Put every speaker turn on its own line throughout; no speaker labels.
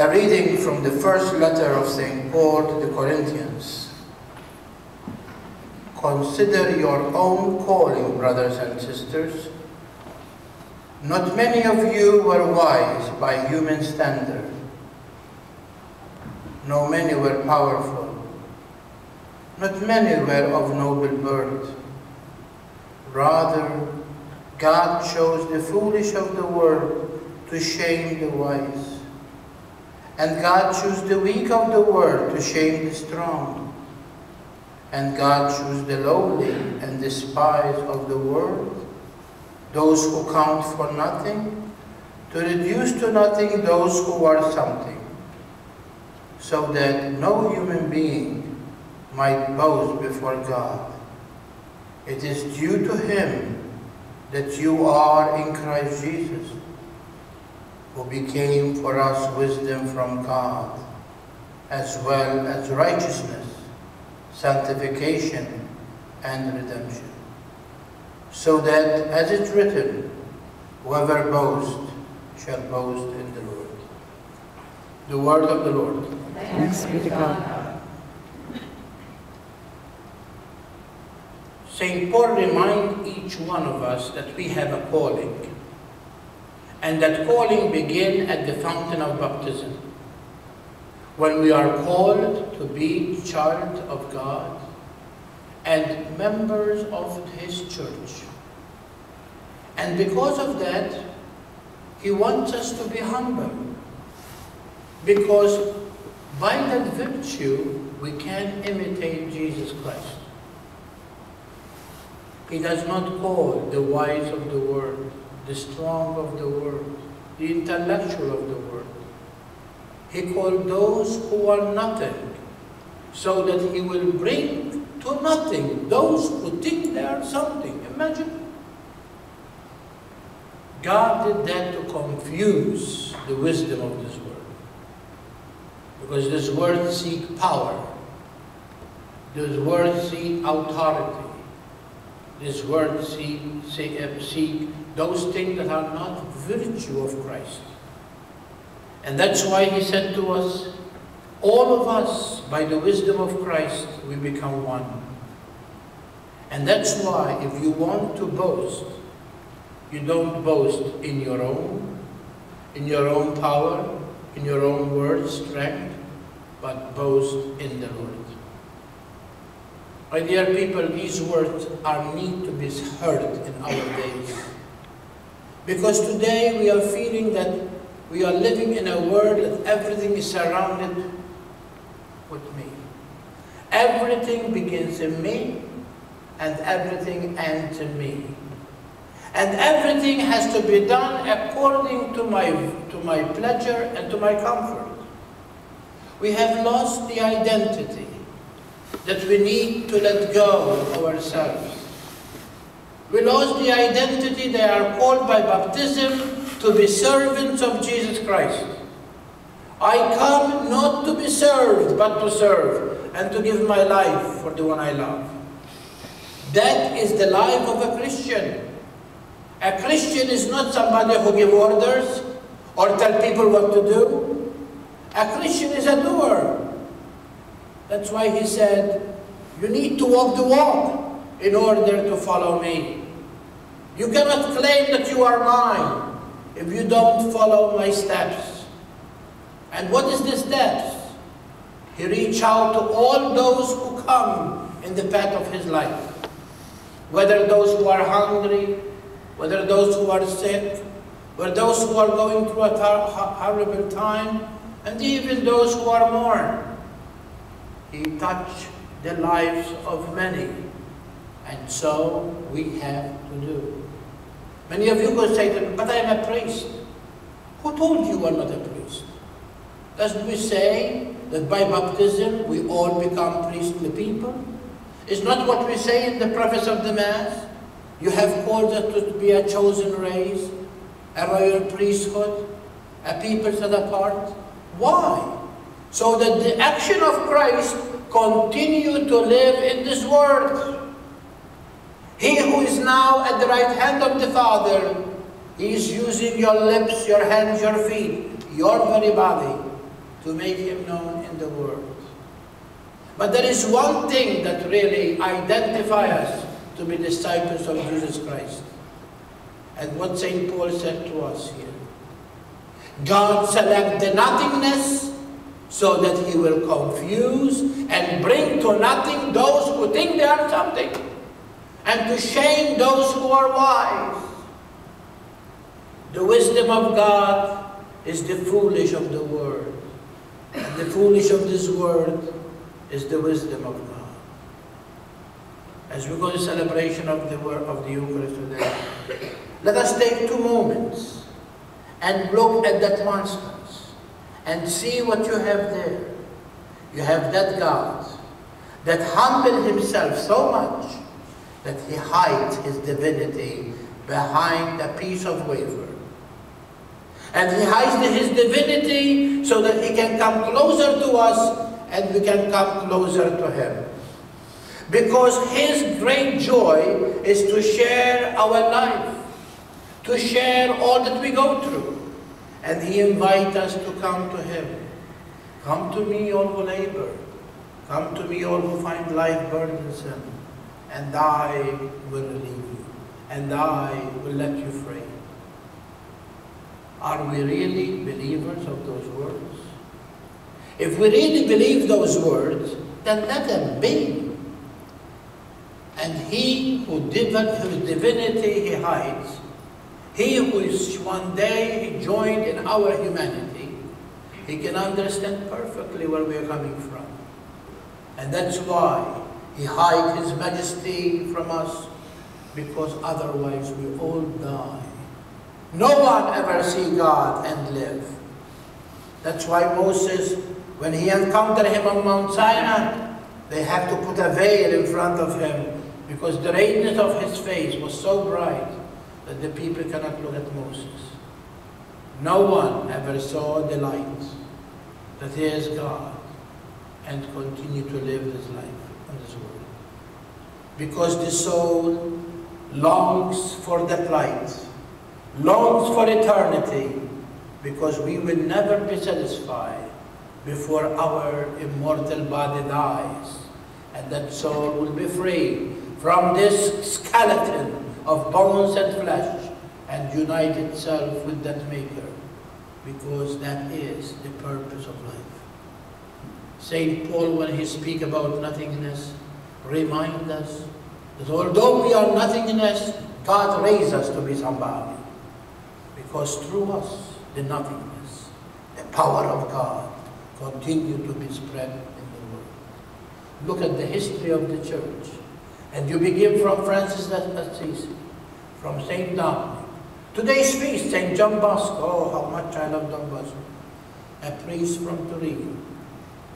A reading from the first letter of St. Paul to the Corinthians. Consider your own calling, brothers and sisters. Not many of you were wise by human standard. No many were powerful. Not many were of noble birth. Rather, God chose the foolish of the world to shame the wise. And God chose the weak of the world to shame the strong. And God chose the lowly and despised of the world, those who count for nothing, to reduce to nothing those who are something, so that no human being might boast before God. It is due to Him that you are in Christ Jesus, who became for us wisdom from God, as well as righteousness, sanctification, and redemption. So that, as it's written, whoever boasts shall boast in the Lord. The word of the Lord.
Thanks be to God.
St. Paul reminds each one of us that we have a calling, and that calling begins at the fountain of baptism, when we are called to be child of God and members of His church. And because of that, He wants us to be humble, because by that virtue we can imitate Jesus Christ. He does not call the wise of the world, the strong of the world, the intellectual of the world. He called those who are nothing, so that He will bring to nothing those who think they are something. Imagine. God did that to confuse the wisdom of this world. Because this world seeks power. This world seeks authority. This world seeks those things that are not virtue of Christ. And that's why He said to us, all of us, by the wisdom of Christ, we become one. And that's why if you want to boast, you don't boast in your own power, in your own word, strength, but boast in the Lord. My dear people, these words are need to be heard in our days. Because today we are feeling that we are living in a world that everything is surrounded with me. Everything begins in me, and everything ends in me. And everything has to be done according to my pleasure and to my comfort. We have lost the identity that we need to let go of ourselves. We lost the identity they are called by baptism to be servants of Jesus Christ. I come not to be served, but to serve, and to give my life for the one I love. That is the life of a Christian. A Christian is not somebody who gives orders or tell people what to do. A Christian is a doer. That's why He said, you need to walk the walk in order to follow me. You cannot claim that you are mine if you don't follow my steps. And what is the steps? He reaches out to all those who come in the path of His life. Whether those who are hungry, whether those who are sick, whether those who are going through a horrible time, and even those who are mourning. He touched the lives of many, and so we have to do. Many of you could say, but I am a priest. Who told you are not a priest? Doesn't we say that by baptism we all become priestly people? Is not what we say in the preface of the Mass? You have called us to be a chosen race, a royal priesthood, a people set apart. Why? So that the action of Christ continue to live in this world. He who is now at the right hand of the Father, He is using your lips, your hands, your feet, your very body to make him known in the world. But there is one thing that really identifies us to be disciples of Jesus Christ. And what St. Paul said to us here. God selects the nothingness so that he will confuse and bring to nothing those who think they are something, and to shame those who are wise. The wisdom of God is the foolish of the world, and the foolish of this world is the wisdom of God. As we go to celebration of the Eucharist today, let us take 2 moments and look at that monstrance and see what you have there. You have that God that humbled himself so much that he hides his divinity behind a piece of wafer. And he hides his divinity so that he can come closer to us and we can come closer to him. Because his great joy is to share our life, to share all that we go through. And he invites us to come to him. Come to me, all who labor. Come to me, all who find life burdensome. And I will relieve you. And I will let you free. Are we really believers of those words? If we really believe those words, then let them be. And he whose divinity he hides, he who is one day joined in our humanity, he can understand perfectly where we are coming from. And that's why he hides his majesty from us, because otherwise we all die. No one ever see God and live. That's why Moses, when he encountered him on Mount Sinai, they have to put a veil in front of him, because the radiance of his face was so bright that the people cannot look at Moses. No one ever saw the light that he is God and continue to live his life on this world. Because the soul longs for that light, longs for eternity, because we will never be satisfied before our immortal body dies, and that soul will be free from this skeleton of bones and flesh and unite itself with that Maker, because that is the purpose of life. St. Paul, when he speaks about nothingness, reminds us that although we are nothingness, God raised us to be somebody, because through us, the nothingness, the power of God, continue to be spread in the world. Look at the history of the church. And you begin from Francis of Assisi, from St. Dominic. Today's feast, St. John Bosco. Oh, how much I love Don Bosco. A priest from Turin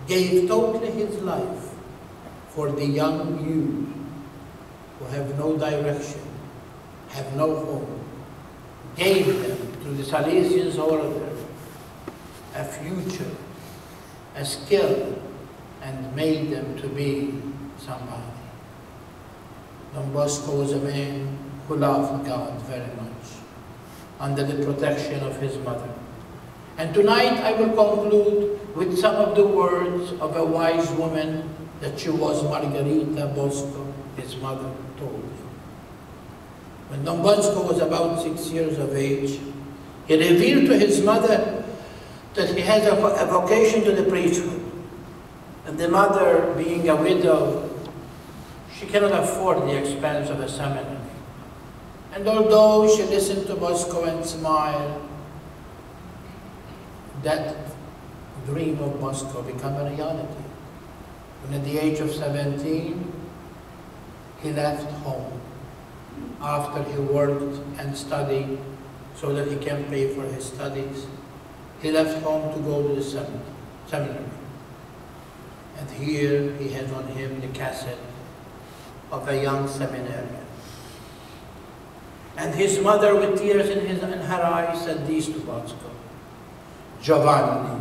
gave totally his life for the young youth who have no direction, have no home. Gave them to the Salesian order a future, a skill, and made them to be somebody. Don Bosco was a man who loved God very much, under the protection of his mother. And tonight I will conclude with some of the words of a wise woman that she was Margarita Bosco, his mother, told him. When Don Bosco was about 6 years of age, he revealed to his mother that he has a vocation to the priesthood. And the mother, being a widow, she cannot afford the expense of a seminary. And although she listened to Bosco and smiled, that dream of Bosco became a reality. When at the age of 17, he left home after he worked and studied so that he can pay for his studies. He left home to go to the seminary. And here he had on him the cassock of a young seminarian. And his mother, with tears in her eyes, said this to Bosco: Giovanni,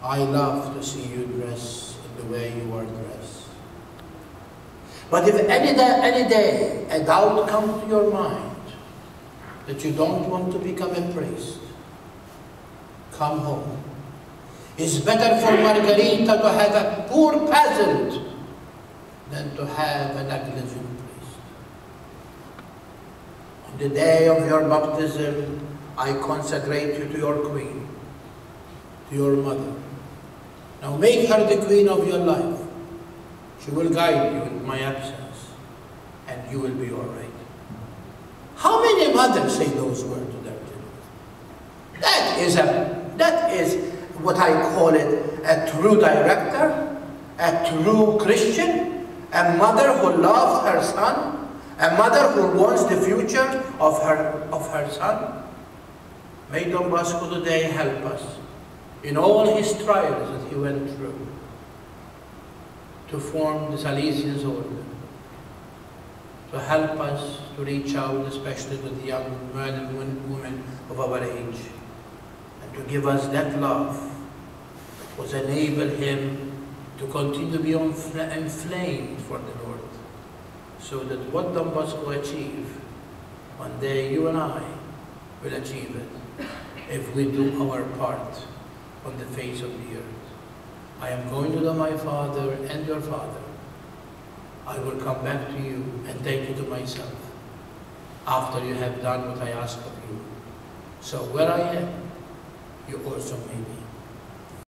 I love to see you dressed in the way you are dressed. But if any day a doubt comes to your mind that you don't want to become a priest, come home. It's better for Margarita to have a poor peasant than to have a negligent priest. On the day of your baptism, I consecrate you to your queen, to your mother. Now make her the queen of your life. She will guide you in my absence, and you will be all right. How many mothers say those words to their children? That is what I call it, a true director, a true Christian, a mother who loves her son, a mother who wants the future of her son. May Don Bosco today help us in all his trials that he went through to form the Salesian order, to help us to reach out, especially to the young men and women of our age, and to give us that love that was enable him to continue to be inflamed for the Lord, so that what Don Bosco achieved, one day you and I will achieve it if we do our part on the face of the earth. I am going to my Father and your Father. I will come back to you and take you to myself after you have done what I ask of you. So where I am, you also may be.